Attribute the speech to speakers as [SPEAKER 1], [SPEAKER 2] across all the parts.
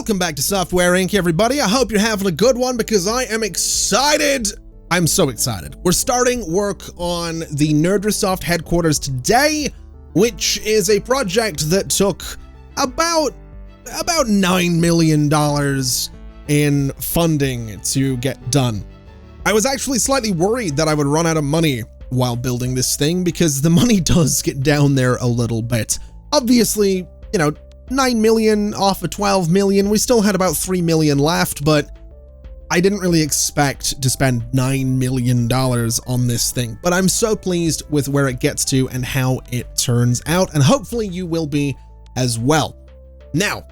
[SPEAKER 1] Welcome back to Software Inc., everybody. I hope you're having a good one because I am excited. I'm so excited. We're starting work on the Nerdrasoft headquarters today, which is a project that took about $9 million in funding to get done. I was actually slightly worried that I would run out of money while building this thing because the money does get down there a little bit. Obviously, you know, 9 million off of 12 million, we still had about 3 million left, but I didn't really expect to spend $9 million on this thing. But I'm so pleased with where it gets to and how it turns out, and hopefully you will be as well. Now,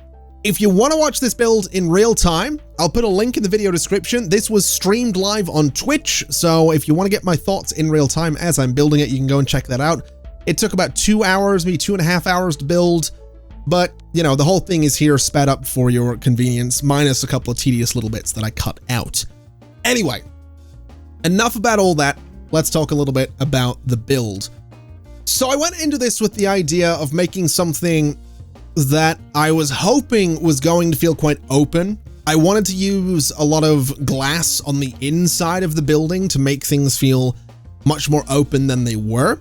[SPEAKER 1] if you want to watch this build in real time, I'll put a link in the video description. This was streamed live on Twitch, so if you want to get my thoughts in real time as I'm building it, you can go and check that out. It took about 2 hours, maybe 2.5 hours to build. But, you know, the whole thing is here sped up for your convenience, minus a couple of tedious little bits that I cut out. Anyway, enough about all that. Let's talk a little bit about the build. So I went into this with the idea of making something that I was hoping was going to feel quite open. I wanted to use a lot of glass on the inside of the building to make things feel much more open than they were.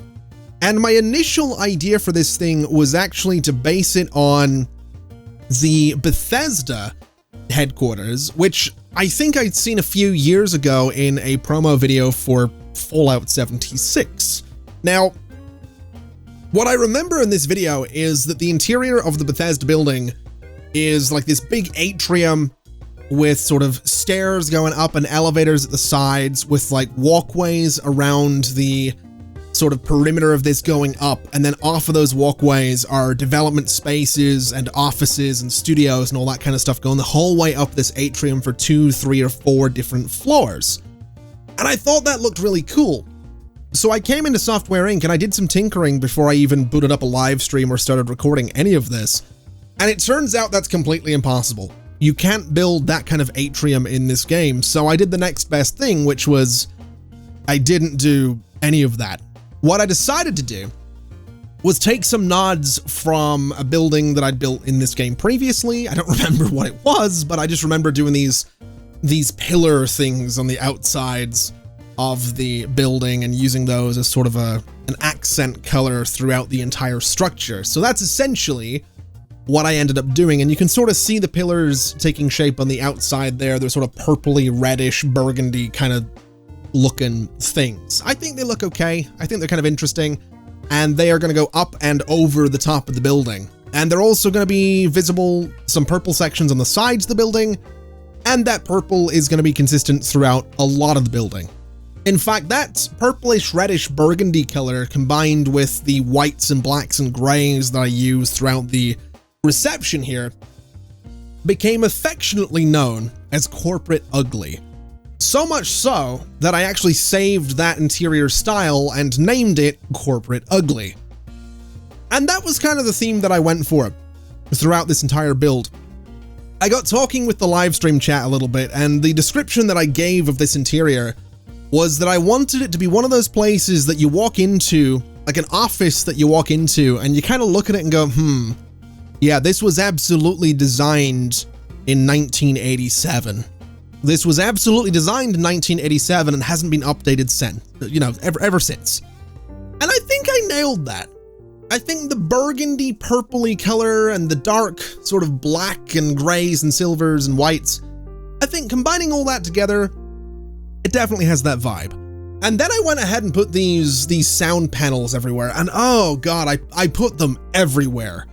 [SPEAKER 1] And my initial idea for this thing was actually to base it on the Bethesda headquarters, which I think I'd seen a few years ago in a promo video for Fallout 76. Now, what I remember in this video is that the interior of the Bethesda building is like this big atrium with sort of stairs going up and elevators at the sides with like walkways around the sort of perimeter of this going up, and then off of those walkways are development spaces and offices and studios and all that kind of stuff going the whole way up this atrium for 2, 3, or 4 different floors. And I thought that looked really cool. So I came into Software Inc. and I did some tinkering before I even booted up a live stream or started recording any of this. And it turns out that's completely impossible. You can't build that kind of atrium in this game. So I did the next best thing, which was I didn't do any of that. What I decided to do was take some nods from a building that I'd built in this game previously. I don't remember what it was, but I just remember doing these pillar things on the outsides of the building and using those as sort of an accent color throughout the entire structure. So that's essentially what I ended up doing, and you can sort of see the pillars taking shape on the outside there. They're sort of purpley, reddish, burgundy kind of looking things. I think they look okay. I think they're kind of interesting, and they are going to go up and over the top of the building. And they're also going to be visible some purple sections on the sides of the building, and that purple is going to be consistent throughout a lot of the building. In fact, that purplish, reddish, burgundy color combined with the whites and blacks and grays that I use throughout the reception here became affectionately known as Corporate Ugly. So much so that I actually saved that interior style and named it Corporate Ugly. And that was kind of the theme that I went for throughout this entire build. I got talking with the live stream chat a little bit, and the description that I gave of this interior was that I wanted it to be one of those places that you walk into, like an office that you walk into, and you kind of look at it and go, yeah, this was absolutely designed in 1987. This was absolutely designed in 1987 and hasn't been updated since, you know, ever since. And I think I nailed that. I think the burgundy purpley color and the dark sort of black and grays and silvers and whites, I think combining all that together, it definitely has that vibe. And then I went ahead and put these sound panels everywhere, and oh god, I put them everywhere.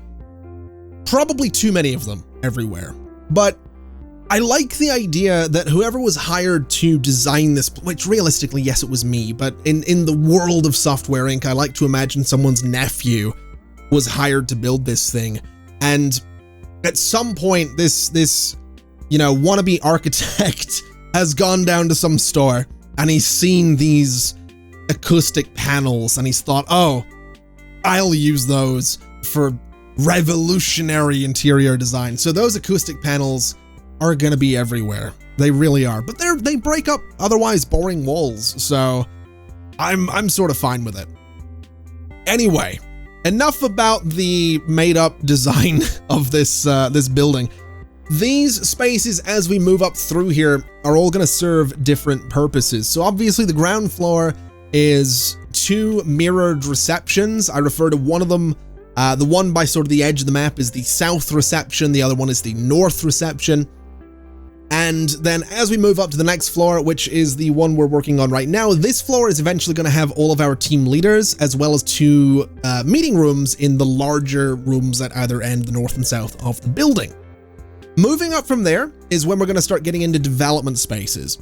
[SPEAKER 1] Probably too many of them everywhere. But I like the idea that whoever was hired to design this, which realistically, yes, it was me, but in the world of Software Inc., I like to imagine someone's nephew was hired to build this thing. And at some point, this, you know, wannabe architect has gone down to some store and he's seen these acoustic panels and he's thought, oh, I'll use those for revolutionary interior design. So those acoustic panels are gonna be everywhere. They really are, but they break up otherwise boring walls, so I'm sort of fine with it. Anyway, enough about the made up design of this building. These spaces, as we move up through here, are all going to serve different purposes. So obviously the ground floor is 2 mirrored receptions. I refer to one of them, the one by sort of the edge of the map is the south reception, the other one is the north reception. And then as we move up to the next floor, which is the one we're working on right now, this floor is eventually going to have all of our team leaders, as well as 2 meeting rooms in the larger rooms at either end, the north and south of the building. Moving up from there is when we're going to start getting into development spaces.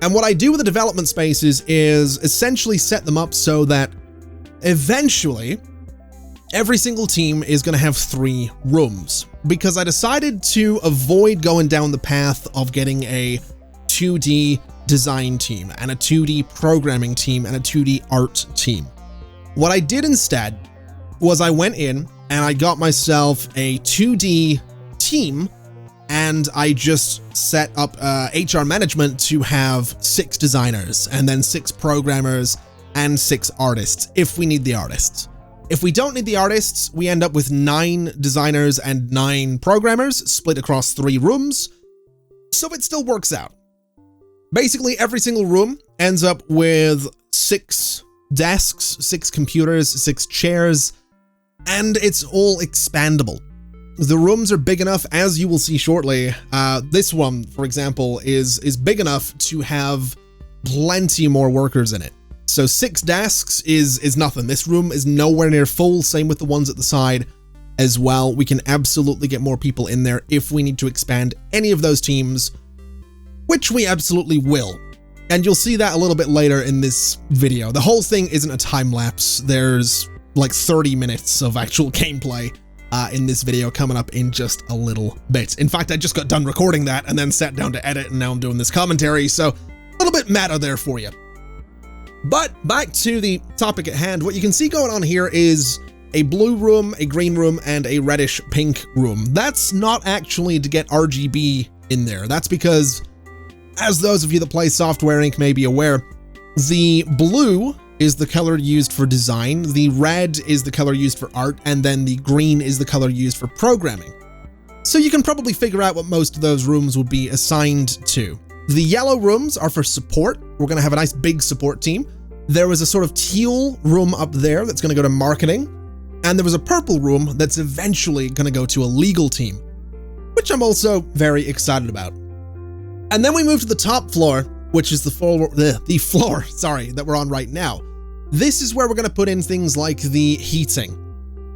[SPEAKER 1] And what I do with the development spaces is essentially set them up so that eventually every single team is going to have 3 rooms, because I decided to avoid going down the path of getting a 2D design team and a 2D programming team and a 2D art team. What I did instead was I went in and I got myself a 2D team, and I just set up HR management to have 6 designers and then 6 programmers and 6 artists if we need the artists. If we don't need the artists, we end up with 9 designers and 9 programmers split across 3 rooms, so it still works out. Basically, every single room ends up with 6 desks, 6 computers, 6 chairs, and it's all expandable. The rooms are big enough, as you will see shortly. This one, for example, is big enough to have plenty more workers in it. So 6 desks is nothing. This room is nowhere near full. Same with the ones at the side as well. We can absolutely get more people in there if we need to expand any of those teams, which we absolutely will. And you'll see that a little bit later in this video. The whole thing isn't a time lapse. There's like 30 minutes of actual gameplay in this video coming up in just a little bit. In fact, I just got done recording that and then sat down to edit, and now I'm doing this commentary, so a little bit meta there for you. But back to the topic at hand, what you can see going on here is a blue room, a green room, and a reddish pink room. That's not actually to get RGB in there. That's because, as those of you that play Software Inc. may be aware, the blue is the color used for design, the red is the color used for art, and then the green is the color used for programming. So you can probably figure out what most of those rooms would be assigned to. The yellow rooms are for support. We're going to have a nice big support team. There was a sort of teal room up there that's going to go to marketing, and there was a purple room that's eventually going to go to a legal team, which I'm also very excited about. And then we move to the top floor, which is the floor that we're on right now. This is where we're going to put in things like the heating.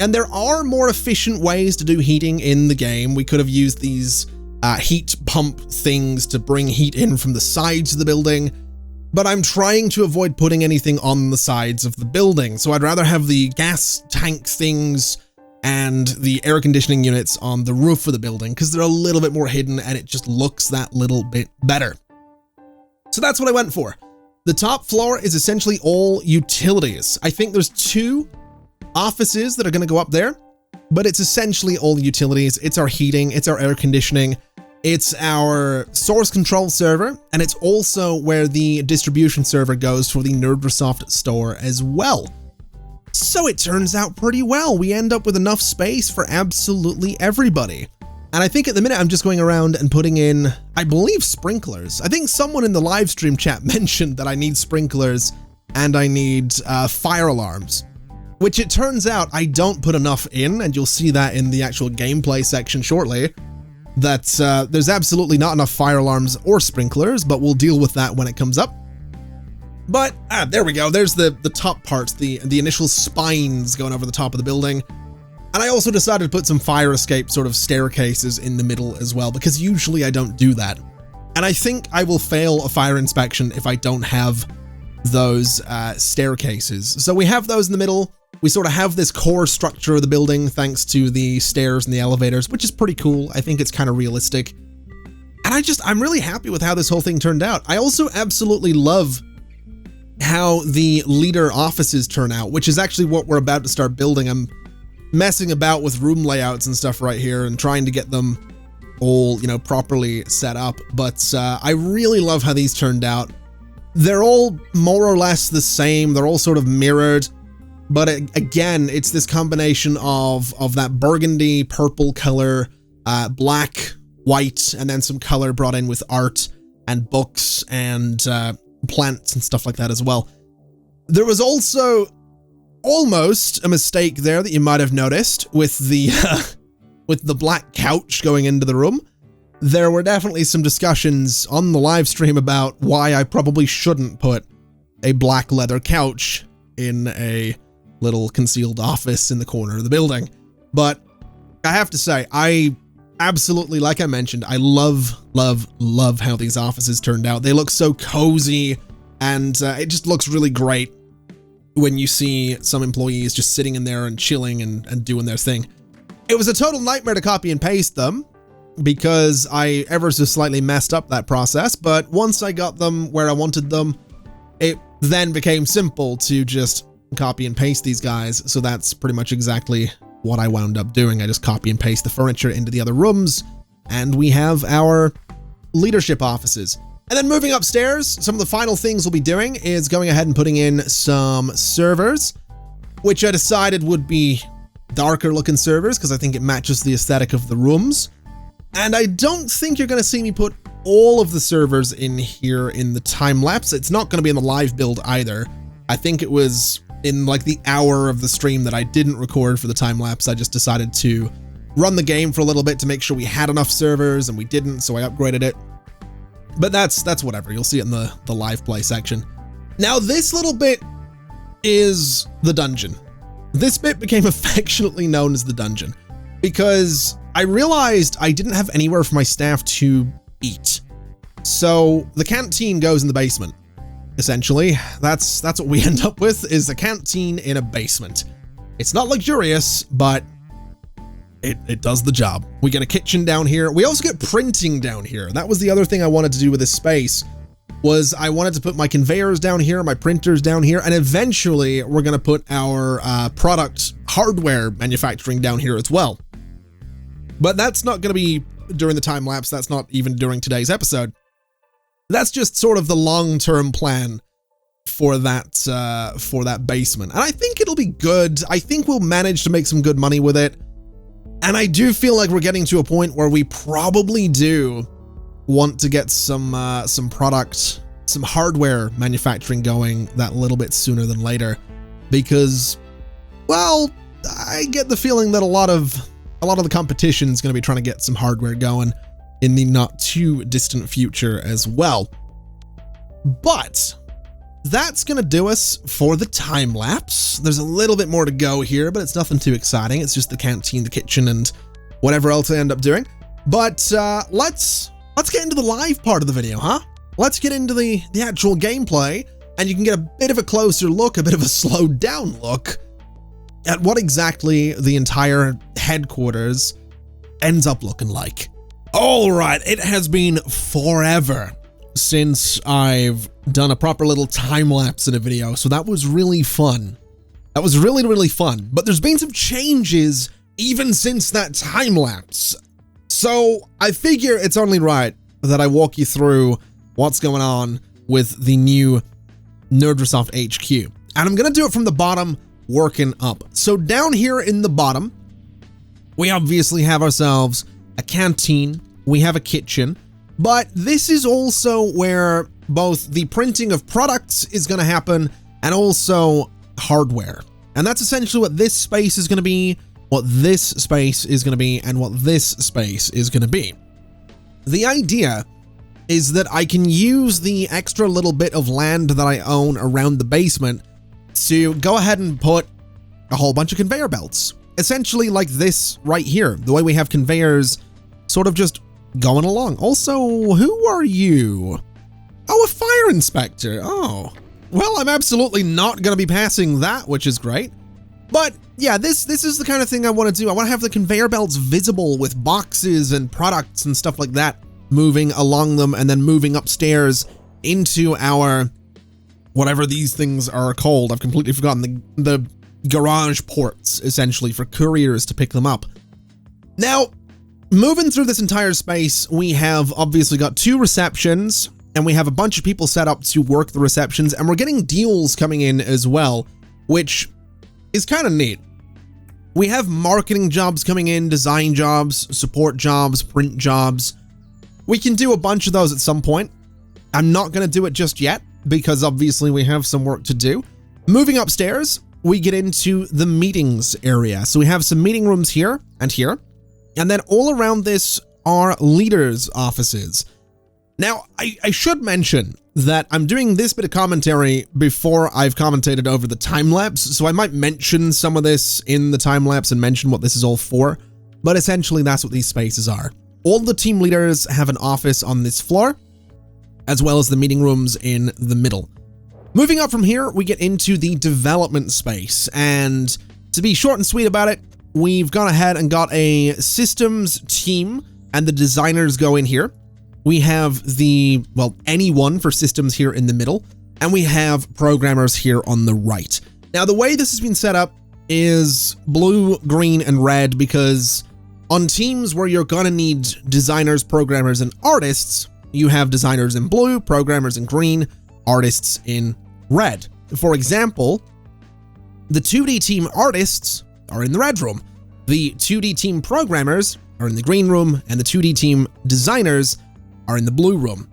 [SPEAKER 1] And there are more efficient ways to do heating in the game. We could have used these heat pump things to bring heat in from the sides of the building, but I'm trying to avoid putting anything on the sides of the building. So I'd rather have the gas tank things and the air conditioning units on the roof of the building, because they're a little bit more hidden and it just looks that little bit better. So that's what I went for. The top floor is essentially all utilities. I think there's 2 offices that are going to go up there, but it's essentially all utilities. It's our heating, it's our air conditioning, it's our source control server, and it's also where the distribution server goes for the NerdResoft store as well. So it turns out pretty well. We end up with enough space for absolutely everybody. And I think at the minute I'm just going around and putting in, I believe, sprinklers. I think someone in the live stream chat mentioned that I need sprinklers and I need fire alarms, which it turns out I don't put enough in, and you'll see that in the actual gameplay section shortly, that there's absolutely not enough fire alarms or sprinklers, but we'll deal with that when it comes up. But there we go. There's the top parts, the initial spines going over the top of the building. And I also decided to put some fire escape sort of staircases in the middle as well, because usually I don't do that. And I think I will fail a fire inspection if I don't have those staircases. So we have those in the middle. We sort of have this core structure of the building thanks to the stairs and the elevators, which is pretty cool. I think it's kind of realistic. And I'm really happy with how this whole thing turned out. I also absolutely love how the leader offices turn out, which is actually what we're about to start building. I'm messing about with room layouts and stuff right here and trying to get them all, properly set up. But I really love how these turned out. They're all more or less the same. They're all sort of mirrored. But again, it's this combination of that burgundy purple color, black white and then some color brought in with art and books and plants and stuff like that as well. There was also almost a mistake there that you might have noticed with the with the black couch going into the room. There were definitely some discussions on the live stream about why I probably shouldn't put a black leather couch in a little concealed office in the corner of the building. But I have to say, I absolutely, like I mentioned, I love how these offices turned out. They look so cozy, and it just looks really great when you see some employees just sitting in there and chilling and doing their thing. It was a total nightmare to copy and paste them because I ever so slightly messed up that process, but once I got them where I wanted them, it then became simple to just copy and paste these guys. So that's pretty much exactly what I wound up doing. I just copy and paste the furniture into the other rooms, and we have our leadership offices. And then moving upstairs, some of the final things we'll be doing is going ahead and putting in some servers, which I decided would be darker looking servers because I think it matches the aesthetic of the rooms. And I don't think you're going to see me put all of the servers in here in the time lapse. It's not going to be in the live build either. I think it was in like the hour of the stream that I didn't record for the time lapse. I just decided to run the game for a little bit to make sure we had enough servers, and we didn't, so I upgraded it. But that's whatever. You'll see it in the live play section. Now this little bit is the dungeon. This bit became affectionately known as the dungeon because I realized I didn't have anywhere for my staff to eat. So the canteen goes in the basement. Essentially, that's what we end up with, is a canteen in a basement. It's not luxurious, but it does the job. We get a kitchen down here. We also get printing down here. That was the other thing I wanted to do with this space, was I wanted to put my conveyors down here, my printers down here, and eventually we're going to put our product hardware manufacturing down here as well. But that's not going to be during the time lapse. That's not even during today's episode. That's just sort of the long-term plan for that basement. And I think it'll be good. I think we'll manage to make some good money with it. And I do feel like we're getting to a point where we probably do want to get some product, some hardware manufacturing going that little bit sooner than later, because, well, I get the feeling that a lot of the competition is going to be trying to get some hardware going in the not too distant future as well. But that's going to do us for the time lapse. There's a little bit more to go here, but it's nothing too exciting. It's just the canteen, the kitchen, and whatever else I end up doing. But let's get into the live part of the video, huh? Let's get into the actual gameplay, and you can get a bit of a closer look, a bit of a slowed down look at what exactly the entire headquarters ends up looking like. All right, it has been forever since I've done a proper little time lapse in a video, so that was really fun. That was really, really fun. But there's been some changes even since that time lapse. So I figure it's only right that I walk you through what's going on with the new Nerdresoft HQ. And I'm going to do it from the bottom, working up. So down here in the bottom, we obviously have ourselves a canteen, we have a kitchen, but this is also where both the printing of products is going to happen and also hardware. And that's essentially what this space is going to be, what this space is going to be, and what this space is going to be. The idea is that I can use the extra little bit of land that I own around the basement to go ahead and put a whole bunch of conveyor belts. Essentially like this right here, the way we have conveyors sort of just going along. Also, who are you? Oh, a fire inspector. Oh, well, I'm absolutely not going to be passing that, which is great. But yeah, this is the kind of thing I want to do. I want to have the conveyor belts visible with boxes and products and stuff like that moving along them and then moving upstairs into our, whatever these things are called. I've completely forgotten, the garage ports, essentially, for couriers to pick them up. Now, moving through this entire space, we have obviously got 2 receptions, and we have a bunch of people set up to work the receptions, and we're getting deals coming in as well, which is kind of neat. We have marketing jobs coming in, design jobs, support jobs, print jobs. We can do a bunch of those at some point. I'm not going to do it just yet because obviously we have some work to do. Moving upstairs, we get into the meetings area. So we have some meeting rooms here and here. And then all around this are leaders' offices. Now, I should mention that I'm doing this bit of commentary before I've commentated over the time-lapse, so I might mention some of this in the time-lapse and mention what this is all for, but essentially that's what these spaces are. All the team leaders have an office on this floor, as well as the meeting rooms in the middle. Moving up from here, we get into the development space, and to be short and sweet about it, we've gone ahead and got a systems team, and the designers go in here. We have the, well, anyone for systems here in the middle, and we have programmers here on the right. Now, the way this has been set up is blue, green, and red, because on teams where you're gonna need designers, programmers, and artists, you have designers in blue, programmers in green, artists in red. For example, the 2D team artists are in the red room, the 2D team programmers are in the green room, and the 2D team designers are in the blue room.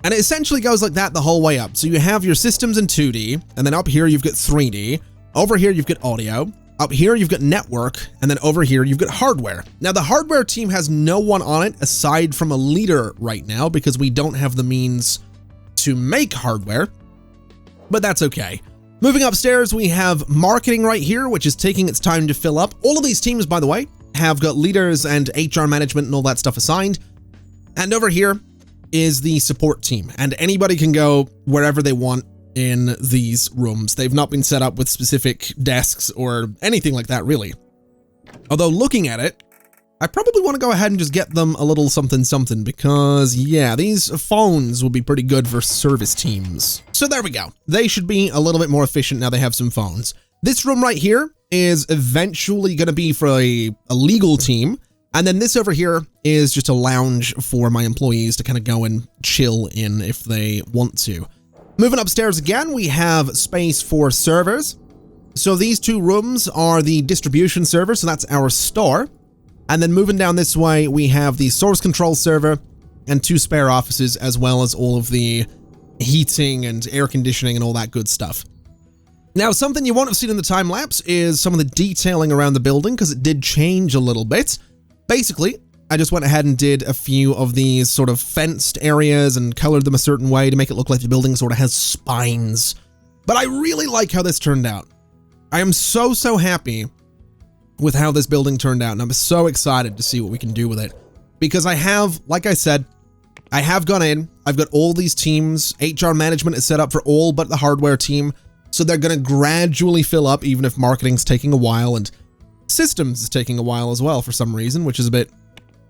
[SPEAKER 1] And it essentially goes like that the whole way up. So you have your systems in 2D, and then up here you've got 3D, over here you've got audio, up here you've got network, and then over here you've got hardware. Now the hardware team has no one on it aside from a leader right now because we don't have the means to make hardware, but that's okay. Moving upstairs, we have marketing right here, which is taking its time to fill up. All of these teams, by the way, have got leaders and HR management and all that stuff assigned. And over here is the support team, and anybody can go wherever they want in these rooms. They've not been set up with specific desks or anything like that, really. Although looking at it, I probably want to go ahead and just get them a little something something because, yeah, these phones will be pretty good for service teams. So there we go. They should be a little bit more efficient now they have some phones. This room right here is eventually going to be for a legal team. And then this over here is just a lounge for my employees to kind of go and chill in if they want to. Moving upstairs again, we have space for servers. So these two rooms are the distribution server, so that's our store. And then moving down this way, we have the source control server and 2 spare offices, as well as all of the heating and air conditioning and all that good stuff. Now, something you won't have seen in the time lapse is some of the detailing around the building, because it did change a little bit. Basically, I just went ahead and did a few of these sort of fenced areas and colored them a certain way to make it look like the building sort of has spines. But I really like how this turned out. I am so happy with how this building turned out, and I'm so excited to see what we can do with it. Because I have, like I said, I have gone in, I've got all these teams, HR management is set up for all but the hardware team, so they're going to gradually fill up even if marketing's taking a while, and systems is taking a while as well for some reason, which is a bit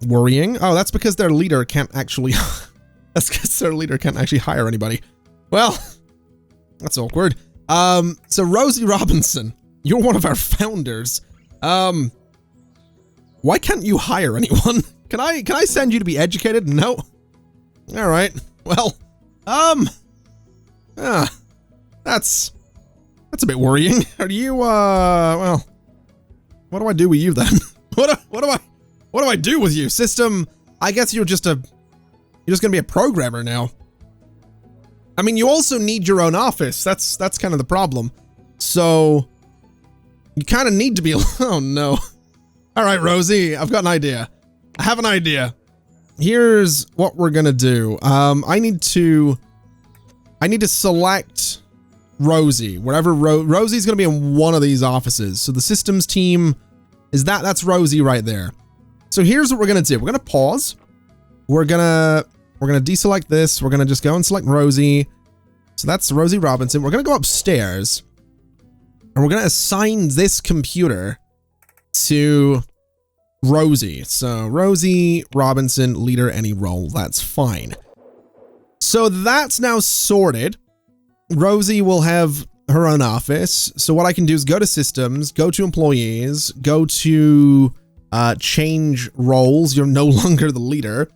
[SPEAKER 1] worrying. Oh, that's because their leader can't actually that's because their leader can't actually hire anybody. Well, that's awkward. So Rosie Robinson, you're one of our founders. Why can't you hire anyone? Can I send you to be educated? No. All right. Well, that's a bit worrying. Are you well, what do I do with you then? What do I do with you? System, I guess you're just gonna be a programmer now. I mean, you also need your own office. That's kind of the problem. So you kind of need to be, oh no. All right, Rosie, I've got an idea. I have an idea. Here's what we're gonna do. I need to select Rosie, wherever Rosie's gonna be in one of these offices. So the systems team is that's Rosie right there. So here's what we're gonna do. We're gonna pause. We're gonna deselect this. We're gonna just go and select Rosie. So that's Rosie Robinson. We're gonna go upstairs and we're gonna assign this computer to Rosie. So Rosie Robinson, leader, any role. That's fine. So that's now sorted. Rosie will have her own office. So what I can do is go to systems, go to employees, go to change roles. You're no longer the leader.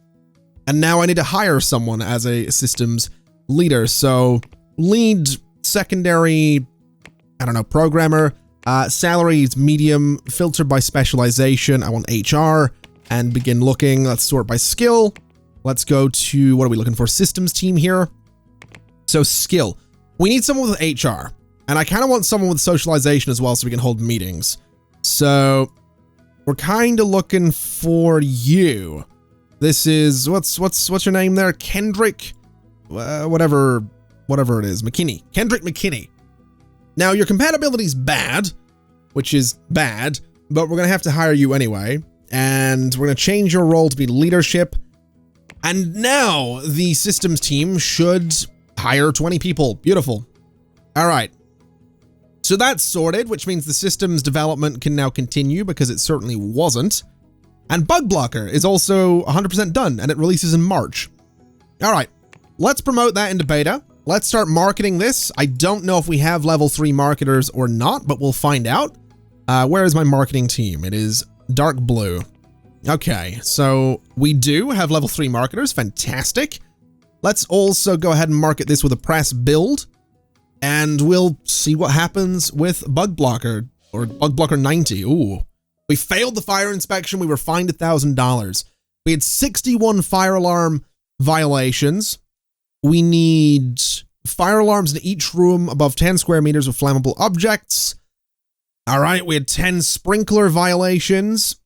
[SPEAKER 1] And now I need to hire someone as a systems leader. So lead, secondary, I don't know, programmer. Salaries, medium, filter by specialization. I want HR and begin looking. Let's sort by skill. Let's go to, what are we looking for? Systems team here. So skill. We need someone with HR. And I kind of want someone with socialization as well so we can hold meetings. So we're kind of looking for you. This is, what's your name there? Kendrick, whatever it is, McKinney. Kendrick McKinney. Now your compatibility's bad, which is bad, but we're going to have to hire you anyway. And we're going to change your role to be leadership. And now the systems team should hire 20 people. Beautiful. All right. So that's sorted, which means the systems development can now continue because it certainly wasn't. And Bug Blocker is also 100% done and it releases in March. All right, let's promote that into beta. Let's start marketing this. I don't know if we have level 3 marketers or not, but we'll find out. Where is my marketing team? It is dark blue. Okay, so we do have level 3 marketers. Fantastic. Let's also go ahead and market this with a press build. And we'll see what happens with Bug Blocker, or Bug Blocker 90. Ooh. We failed the fire inspection. We were fined $1,000. We had 61 fire alarm violations. We need fire alarms in each room above 10 square meters of flammable objects. All right, we had 10 sprinkler violations.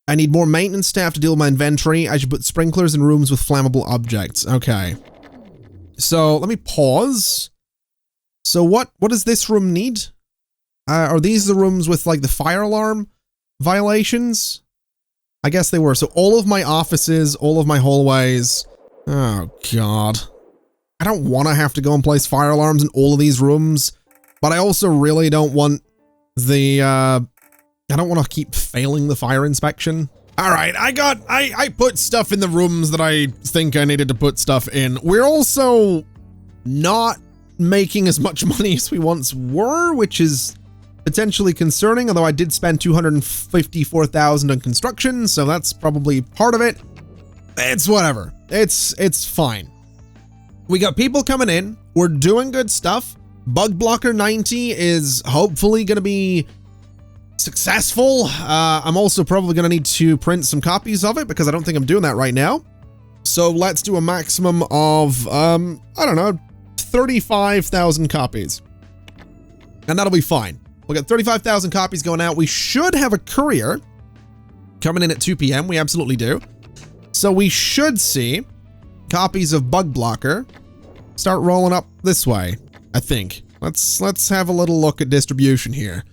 [SPEAKER 1] I need more maintenance staff to deal with my inventory. I should put sprinklers in rooms with flammable objects. Okay. So let me pause. So what does this room need? Are these the rooms with like the fire alarm violations? I guess they were. So all of my offices, all of my hallways. Oh God. I don't want to have to go and place fire alarms in all of these rooms, but I also really don't want the, I don't want to keep failing the fire inspection. All right, I put stuff in the rooms that I think I needed to put stuff in. We're also not making as much money as we once were, which is potentially concerning, although I did spend $254,000 on construction, so that's probably part of it. It's whatever. It's fine. We got people coming in. We're doing good stuff. Bug Blocker 90 is hopefully going to be successful. I'm also probably going to need to print some copies of it because I don't think I'm doing that right now. So let's do a maximum of, I don't know, 35,000 copies. And that'll be fine. We'll get 35,000 copies going out. We should have a courier coming in at 2 p.m. We absolutely do. So we should see copies of Bug Blocker start rolling up this way, I think. Let's have a little look at distribution here.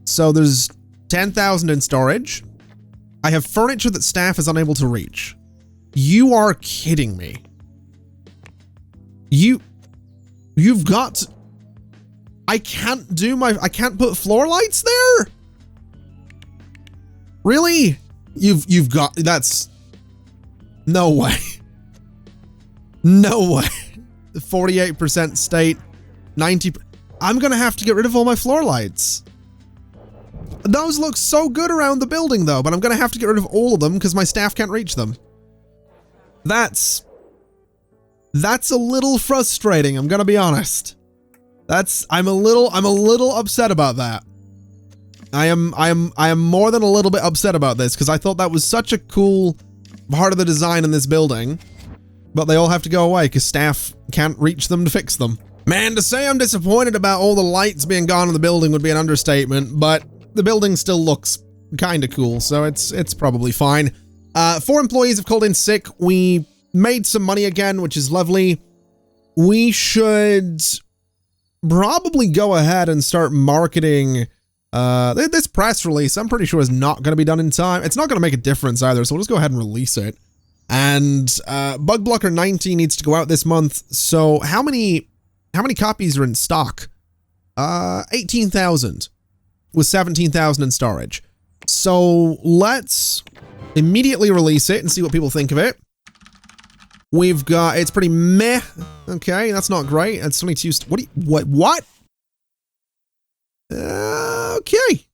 [SPEAKER 1] So there's 10,000 in storage. I have furniture that staff is unable to reach. You are kidding me. You've got... I can't put floor lights there? Really? You've got... That's... No way. No way. 48% state, 90... I'm gonna have to get rid of all my floor lights. Those look so good around the building though, but I'm gonna have to get rid of all of them because my staff can't reach them. That's a little frustrating, I'm gonna be honest. I'm a little upset about that. I am more than a little bit upset about this because I thought that was such a cool part of the design in this building, but they all have to go away because staff can't reach them to fix them. Man, to say I'm disappointed about all the lights being gone in the building would be an understatement, but the building still looks kind of cool, so it's probably fine. 4 employees have called in sick. We made some money again, which is lovely. We should probably go ahead and start marketing this press release. I'm pretty sure is not going to be done in time. It's not going to make a difference either, so we'll just go ahead and release it. And Bug Blocker 90 needs to go out this month. So how many copies are in stock? 18,000 with 17,000 in storage. So let's immediately release it and see what people think of it. We've got, it's pretty meh. Okay, that's not great. It's only 2, what? Okay.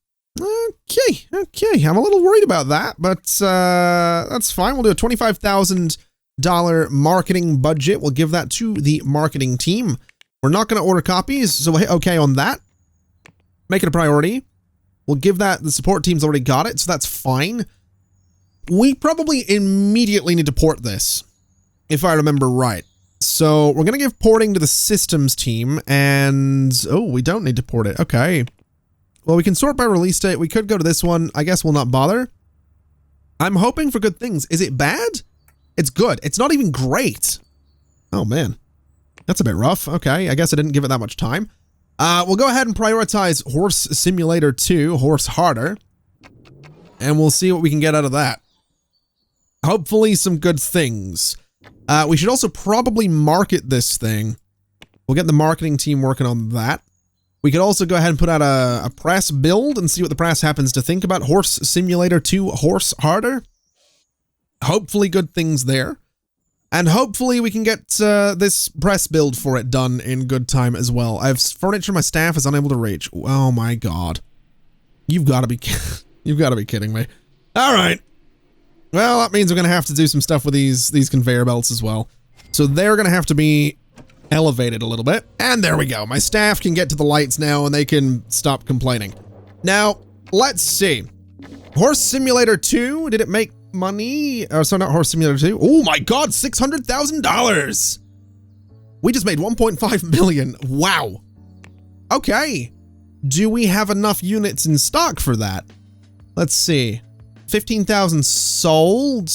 [SPEAKER 1] I'm a little worried about that, but that's fine. We'll do a $25,000 marketing budget. We'll give that to the marketing team. We're not going to order copies, so we'll hit okay on that. Make it a priority. We'll give that, the support team's already got it, so that's fine. We probably immediately need to port this, if I remember right. So we're going to give porting to the systems team, and oh, we don't need to port it. Okay. Well, we can sort by release date. We could go to this one. I guess we'll not bother. I'm hoping for good things. Is it bad? It's good. It's not even great. Oh, man. That's a bit rough. Okay, I guess I didn't give it that much time. We'll go ahead and prioritize Horse Simulator 2, Horse Harder, and we'll see what we can get out of that. Hopefully some good things. We should also probably market this thing. We'll get the marketing team working on that. We could also go ahead and put out a press build and see what the press happens to think about Horse Simulator 2, Horse Harder. Hopefully good things there. And hopefully we can get this press build for it done in good time as well. I have furniture my staff is unable to reach. Oh my god. You've got to be kidding me. All right. Well, that means we're going to have to do some stuff with these conveyor belts as well. So they're going to have to be elevated a little bit. And there we go. My staff can get to the lights now and they can stop complaining. Now, let's see. Horse Simulator 2, did it make money? So not Horse Simulator 2. Oh my god, $600,000. We just made 1.5 million. Wow. Okay. Do we have enough units in stock for that? Let's see. 15,000 sold.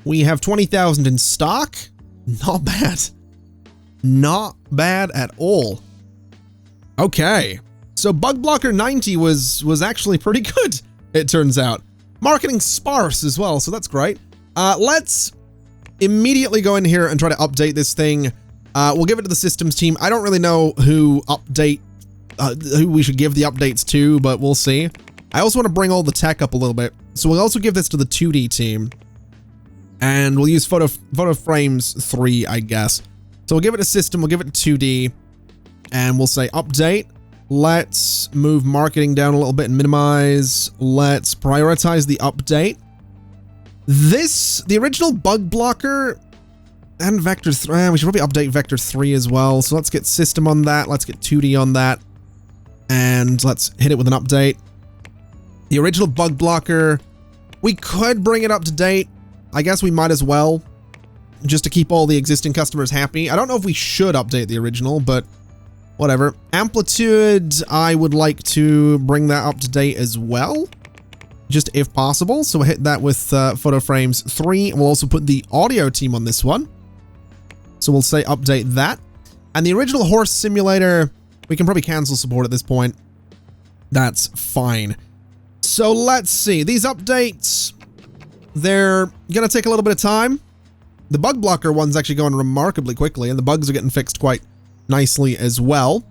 [SPEAKER 1] We have 20,000 in stock. Not bad. Not bad at all. Okay. So Bug Blocker 90 was actually pretty good, it turns out. Marketing sparse as well, so that's great. Let's immediately go in here and try to update this thing. We'll give it to the systems team. I don't really know who we should give the updates to, but we'll see. I also want to bring all the tech up a little bit. So we'll also give this to the 2D team. And we'll use photo frames 3, I guess. So we'll give it a system, we'll give it to 2D, and we'll say update. Let's move marketing down a little bit and minimize. Let's prioritize the update. The original Bug Blocker and Vector 3, we should probably update Vector 3 as well. So let's get system on that. Let's get 2D on that. And let's hit it with an update. The original Bug Blocker, we could bring it up to date. I guess we might as well, just to keep all the existing customers happy. I don't know if we should update the original, but whatever. Amplitude, I would like to bring that up to date as well, just if possible. So we'll hit that with photo frames 3. We'll also put the audio team on this one. So we'll say update that. And the original Horse Simulator, we can probably cancel support at this point. That's fine. So let's see. These updates, they're going to take a little bit of time. The Bug Blocker one's actually going remarkably quickly, and the bugs are getting fixed quite nicely as well.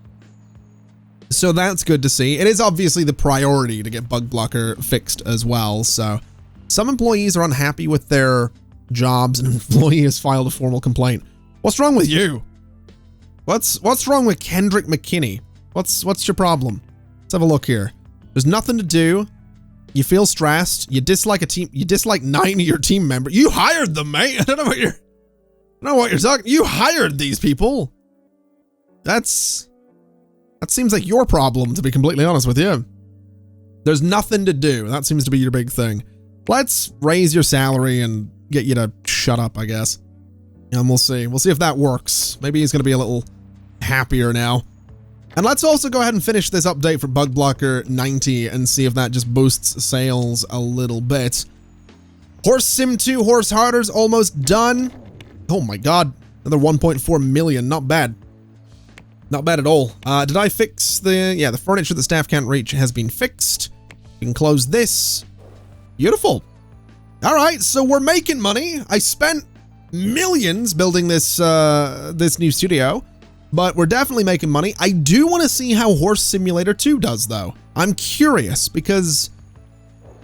[SPEAKER 1] So that's good to see. It is obviously the priority to get Bug Blocker fixed as well. So some employees are unhappy with their jobs, and an employee has filed a formal complaint. What's wrong with you? What's wrong with Kendrick McKinney? What's your problem? Let's have a look here. There's nothing to do. You feel stressed. You dislike a team. You dislike 9 of your team members. You hired them, mate. I don't know what you're talking. You hired these people. That seems like your problem, to be completely honest with you. There's nothing to do. That seems to be your big thing. Let's raise your salary and get you to shut up, I guess. And we'll see. We'll see if that works. Maybe he's going to be a little happier now. And let's also go ahead and finish this update for Bug Blocker 90 and see if that just boosts sales a little bit. Horse Sim 2 Horse Harder's almost done. Oh my god. Another 1.4 million. Not bad. Not bad at all. Did I fix the furniture the staff can't reach has been fixed. We can close this. Beautiful. All right, so we're making money. I spent millions building this new studio, but we're definitely making money. I do want to see how Horse Simulator 2 does, though. I'm curious because,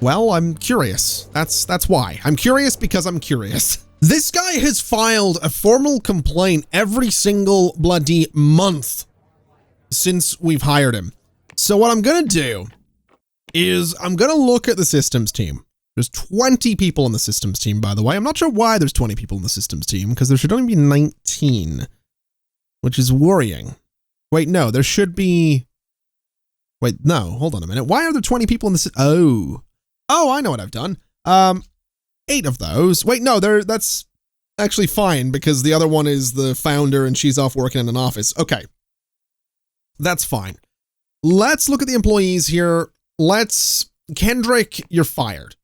[SPEAKER 1] well, I'm curious. That's why. I'm curious because I'm curious. This guy has filed a formal complaint every single bloody month since we've hired him. So what I'm going to do is I'm going to look at the systems team. There's 20 people in the systems team, by the way. I'm not sure why there's 20 people in the systems team, because there should only be 19, which is worrying. Wait, no, there should be Wait, no, hold on a minute. Why are there 20 people in this? Oh, I know what I've done. 8 of those. Wait, no, that's actually fine because the other one is the founder and she's off working in an office. Okay. That's fine. Let's look at the employees here. Kendrick, you're fired.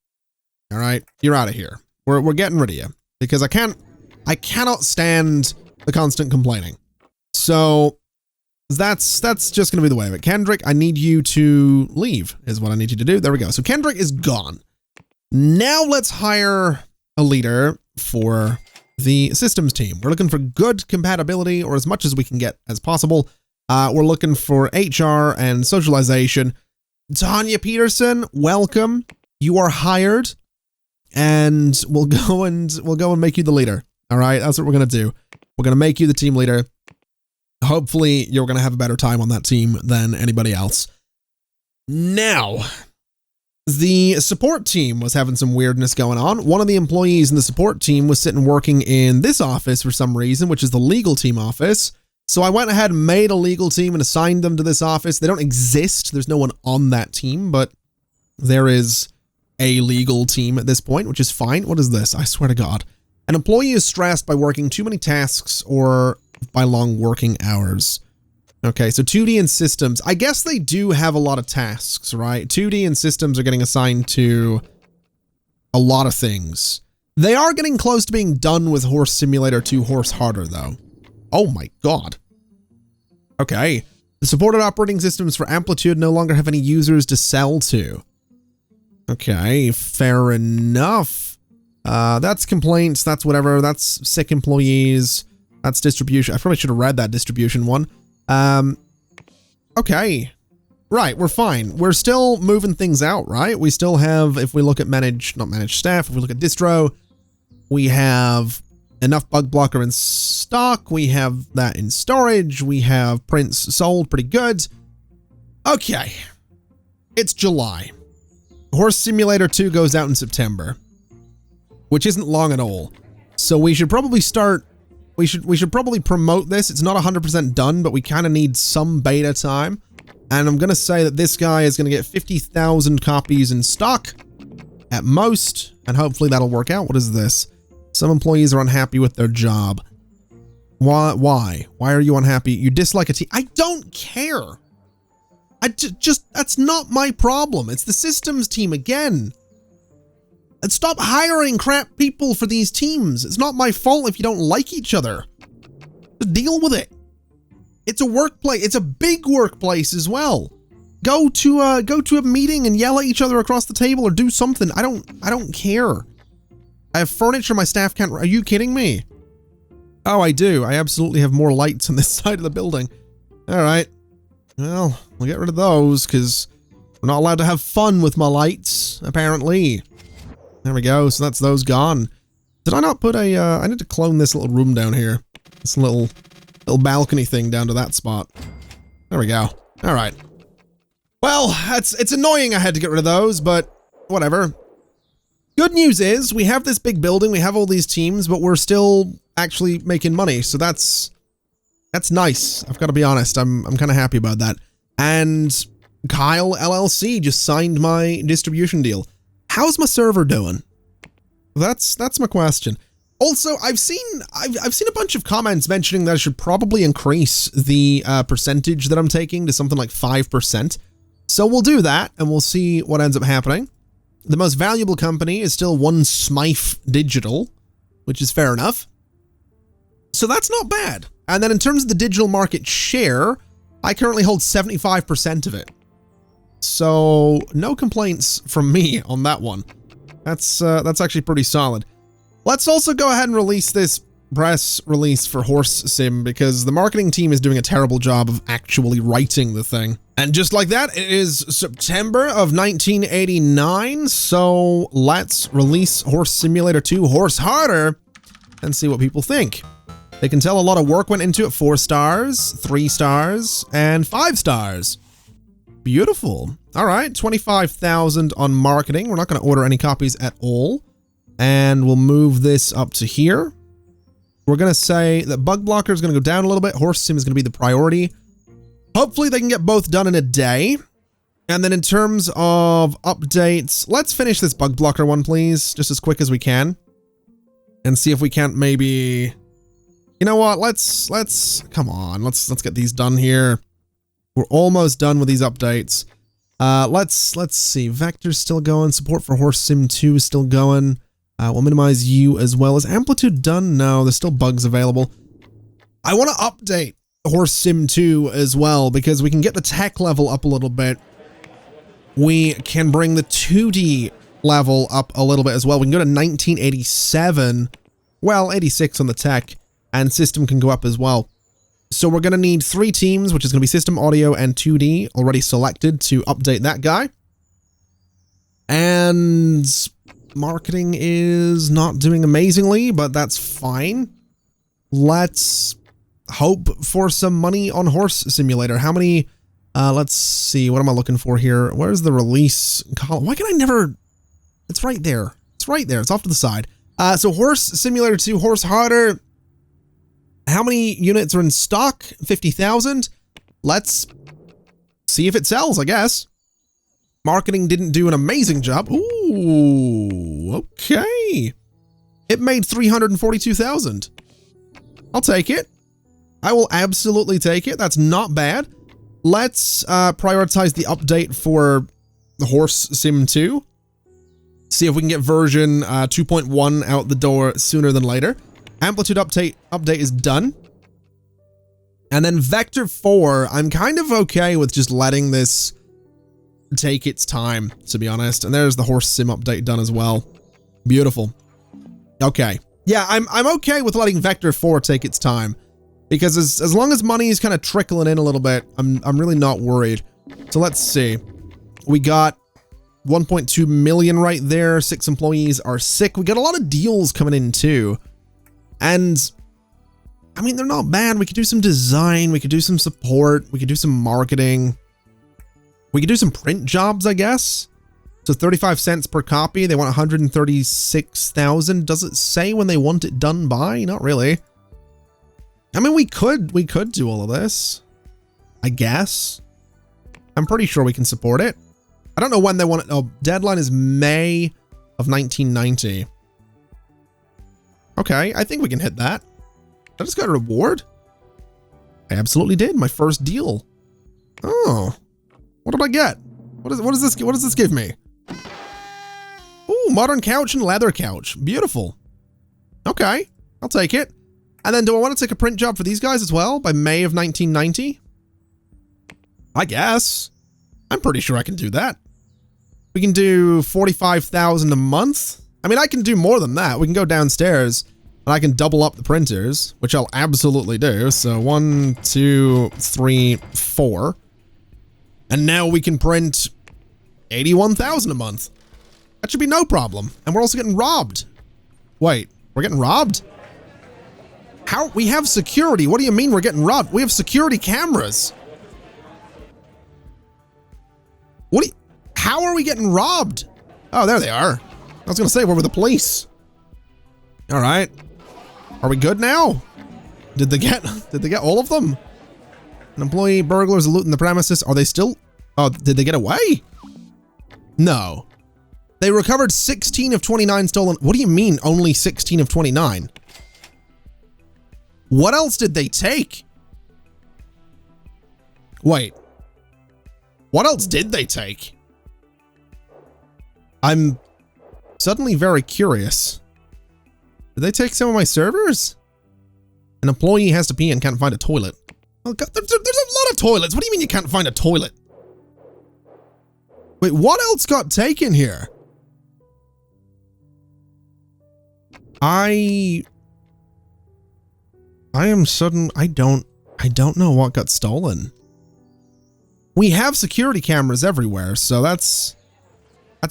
[SPEAKER 1] All right. You're out of here. We're getting rid of you because I cannot stand the constant complaining. So that's just going to be the way of it. Kendrick, I need you to leave is what I need you to do. There we go. So Kendrick is gone. Now let's hire a leader for the systems team. We're looking for good compatibility or as much as we can get as possible. We're looking for HR and socialization. Tanya Peterson, welcome. You are hired and we'll go and make you the leader. All right. That's what we're going to do. We're going to make you the team leader. Hopefully you're going to have a better time on that team than anybody else. Now, the support team was having some weirdness going on. One of the employees in the support team was sitting working in this office for some reason, which is the legal team office. So I went ahead and made a legal team and assigned them to this office. They don't exist. There's no one on that team, but there is a legal team at this point, which is fine. What is this? I swear to God. An employee is stressed by working too many tasks or by long working hours. Okay, so 2D and systems. I guess they do have a lot of tasks, right? 2D and systems are getting assigned to a lot of things. They are getting close to being done with Horse Simulator 2 Horse Harder, though. Oh my God. Okay. The supported operating systems for Amplitude no longer have any users to sell to. Okay, fair enough. That's complaints, that's whatever, that's sick employees, that's distribution. I probably should have read that distribution one. Okay. Right, we're fine. We're still moving things out, right? We still have, if we look at not managed staff, if we look at distro, we have enough bug blocker in stock. We have that in storage. We have prints sold pretty good. Okay. It's July. Horse Simulator 2 goes out in September, which isn't long at all. So we should probably start, we should probably promote this. It's not 100% done, but we kind of need some beta time. And I'm going to say that this guy is going to get 50,000 copies in stock at most, and hopefully that'll work out. What is this? Some employees are unhappy with their job. Why? Why are you unhappy? You dislike a team. I don't care. That's not my problem. It's the systems team again. And stop hiring crap people for these teams. It's not my fault if you don't like each other. Just deal with it. It's a workplace. It's a big workplace as well. Go to a meeting and yell at each other across the table or do something. I don't care. I have furniture my staff can't. Are you kidding me? Oh, I do. I absolutely have more lights on this side of the building. All right. Well, we'll get rid of those because we're not allowed to have fun with my lights, apparently. There we go. So that's those gone. Did I not put a, I need to clone this little room down here. This little balcony thing down to that spot. There we go. All right. Well, it's annoying I had to get rid of those, but whatever. Good news is we have this big building, we have all these teams, but we're still actually making money. So that's nice. I've got to be honest. I'm kind of happy about that. And Kyle LLC just signed my distribution deal. How's my server doing? That's my question. Also, I've seen a bunch of comments mentioning that I should probably increase the percentage that I'm taking to something like 5%. So we'll do that and we'll see what ends up happening. The most valuable company is still One Smythe Digital, which is fair enough. So that's not bad. And then in terms of the digital market share, I currently hold 75% of it. So no complaints from me on that one. That's actually pretty solid. Let's also go ahead and release this press release for Horse Sim because the marketing team is doing a terrible job of actually writing the thing. And just like that, it is September of 1989. So let's release Horse Simulator 2 Horse Harder and see what people think. They can tell a lot of work went into it. 4 stars, 3 stars, and 5 stars. Beautiful. All right, 25,000 on marketing. We're not going to order any copies at all. And we'll move this up to here. We're going to say that Bug Blocker is going to go down a little bit. Horse Sim is going to be the priority. Hopefully they can get both done in a day. And then in terms of updates, let's finish this bug blocker one, please, just as quick as we can. And see if we can't maybe, you know what, come on, let's get these done here. We're almost done with these updates. Let's see, Vector's still going, support for Horse Sim 2 is still going. We'll minimize you as well. Is Amplitude done? No, there's still bugs available. I want to update Horse Sim 2 as well, because we can get the tech level up a little bit. We can bring the 2D level up a little bit as well. We can go to 1987, well, 86 on the tech, and system can go up as well. So we're going to need 3 teams, which is going to be system, audio, and 2D, already selected to update that guy. And marketing is not doing amazingly, but that's fine. Let's hope for some money on Horse Simulator. How many, let's see, what am I looking for here? Where's the release column? Why can I never... It's right there. It's right there. It's off to the side. So Horse Simulator 2, Horse Harder. How many units are in stock? 50,000. Let's see if it sells, I guess. Marketing didn't do an amazing job. Ooh, okay. It made 342,000. I'll take it. I will absolutely take it. That's not bad. Let's prioritize the update for the Horse Sim 2. See if we can get version 2.1 out the door sooner than later. Amplitude update is done. And then Vector 4, I'm kind of okay with just letting this take its time, to be honest. And there's the Horse Sim update done as well. Beautiful. Okay. Yeah, I'm okay with letting Vector 4 take its time. Because as long as money is kind of trickling in a little bit, I'm really not worried. So let's see. We got 1.2 million right there. 6 employees are sick. We got a lot of deals coming in too. And I mean, they're not bad. We could do some design. We could do some support. We could do some marketing. We could do some print jobs, I guess. So 35 cents per copy. They want 136,000. Does it say when they want it done by? Not really. I mean, we could do all of this, I guess. I'm pretty sure we can support it. I don't know when they want it. Oh, deadline is May of 1990. Okay, I think we can hit that. I just got a reward. I absolutely did. My first deal. Oh, what did I get? What does this give me? Ooh, modern couch and leather couch. Beautiful. Okay, I'll take it. And then do I want to take a print job for these guys as well by May of 1990? I guess. I'm pretty sure I can do that. We can do 45,000 a month. I mean, I can do more than that. We can go downstairs and I can double up the printers, which I'll absolutely do. So 1, 2, 3, 4. And now we can print 81,000 a month. That should be no problem. And we're also getting robbed. Wait, we're getting robbed? How? We have security. What do you mean we're getting robbed? We have security cameras. How are we getting robbed? Oh, there they are. I was gonna say, where were the police? All right. Are we good now? Did they get all of them? An employee, burglars looting the premises. Are they still? Oh, did they get away? No. They recovered 16 of 29 stolen. What do you mean only 16 of 29? What else did they take? Wait. What else did they take? I'm suddenly very curious. Did they take some of my servers? An employee has to pee and can't find a toilet. Oh God, there's a lot of toilets. What do you mean you can't find a toilet? Wait, what else got taken here? I don't know what got stolen. We have security cameras everywhere, so that's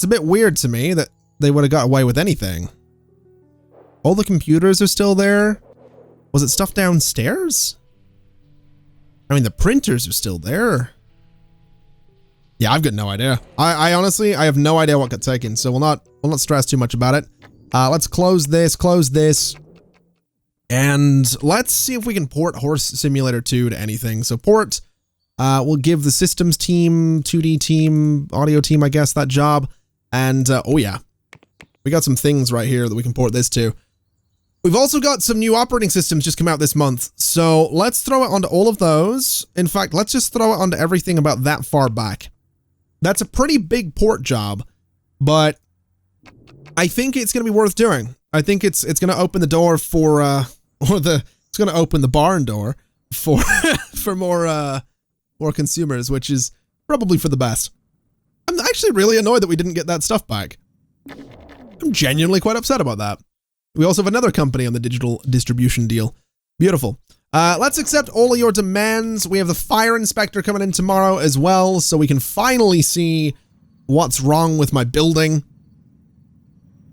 [SPEAKER 1] a bit weird to me that they would have got away with anything. All the computers are still there. Was it stuff downstairs? I mean, the printers are still there. Yeah, I've got no idea. I honestly, I have no idea what got taken, so we'll not stress too much about it. Let's close this, and let's see if we can port Horse Simulator 2 to anything. So port We'll give the systems team, 2D team, audio team, I guess, that job. And, oh yeah, we got some things right here that we can port this to. We've also got some new operating systems just come out this month, so let's throw it onto all of those. In fact, let's just throw it onto everything about that far back. That's a pretty big port job, but I think it's going to be worth doing. I think it's going to open the door for, it's going to open the barn door for, for more consumers, which is probably for the best. I'm actually really annoyed that we didn't get that stuff back. I'm genuinely quite upset about that. We also have another company on the digital distribution deal. Beautiful. Let's accept all of your demands. We have the fire inspector coming in tomorrow as well, so we can finally see what's wrong with my building.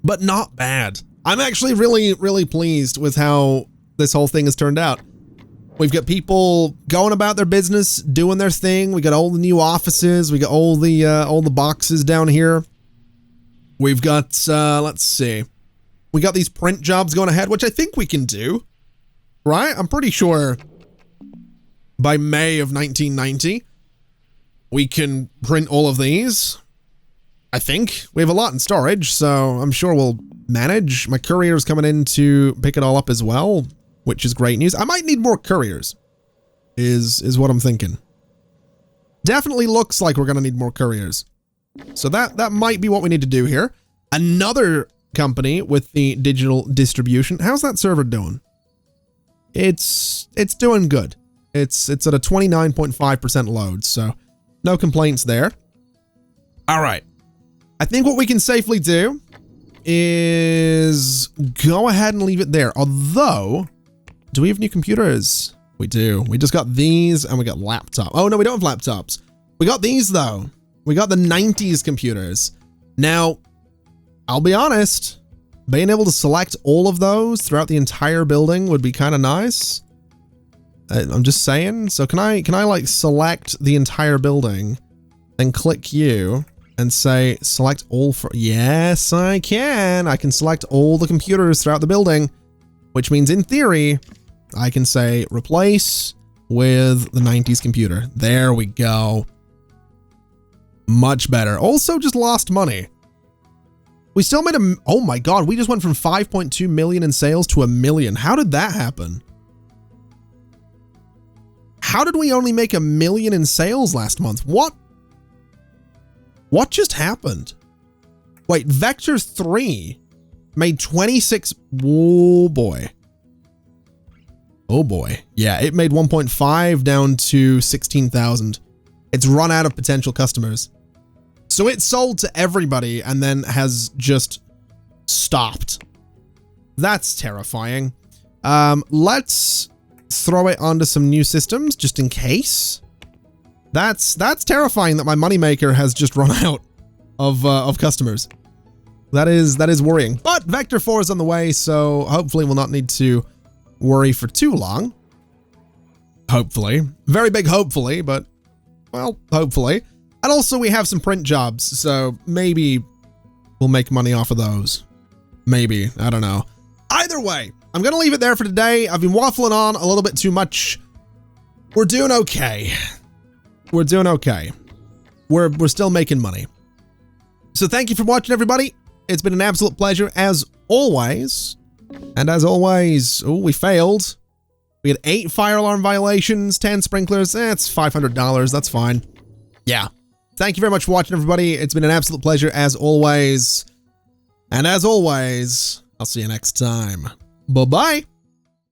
[SPEAKER 1] But not bad. I'm actually really, really pleased with how this whole thing has turned out. We've got people going about their business, doing their thing. We got all the new offices. We got all the boxes down here. We've got, let's see. We got these print jobs going ahead, which I think we can do, right? I'm pretty sure by May of 1990, we can print all of these. I think we have a lot in storage, so I'm sure we'll manage. My courier's coming in to pick it all up as well, which is great news. I might need more couriers, is what I'm thinking. Definitely looks like we're gonna need more couriers. So that might be what we need to do here. Another company with the digital distribution. How's that server doing? It's doing good. It's at a 29.5% load, so no complaints there. All right. I think what we can safely do is go ahead and leave it there. Although, do we have new computers? We do. We just got these and we got laptops. Oh no, we don't have laptops. We got these though. We got the 90s computers. Now, I'll be honest, being able to select all of those throughout the entire building would be kind of nice. I'm just saying. So can I like select the entire building and click you and say select all for, yes, I can. I can select all the computers throughout the building, which means in theory, I can say replace with the 90s computer. There we go. Much better. Also just lost money. We still made a, oh my God, we just went from 5.2 million in sales to 1 million. How did that happen? How did we only make 1 million in sales last month? What just happened? Wait, Vector 3 made 26, oh boy. Oh boy. Yeah, it made 1.5 down to 16,000. It's run out of potential customers. So it sold to everybody and then has just stopped. That's terrifying. Let's throw it onto some new systems just in case. That's terrifying that my moneymaker has just run out of customers. That is worrying. But Vector 4 is on the way, so hopefully we'll not need to worry for too long. Hopefully. Very big hopefully, but well, hopefully. And also we have some print jobs, so maybe we'll make money off of those. Maybe, I don't know. Either way, I'm gonna leave it there for today. I've been waffling on a little bit too much. We're doing okay. We're doing okay. We're still making money. So thank you for watching, everybody. It's been an absolute pleasure as always. And as always, oh, we failed. We had 8 fire alarm violations, 10 sprinklers. It's $500. That's fine. Yeah. Thank you very much for watching, everybody. It's been an absolute pleasure as always. And as always, I'll see you next time. Bye-bye.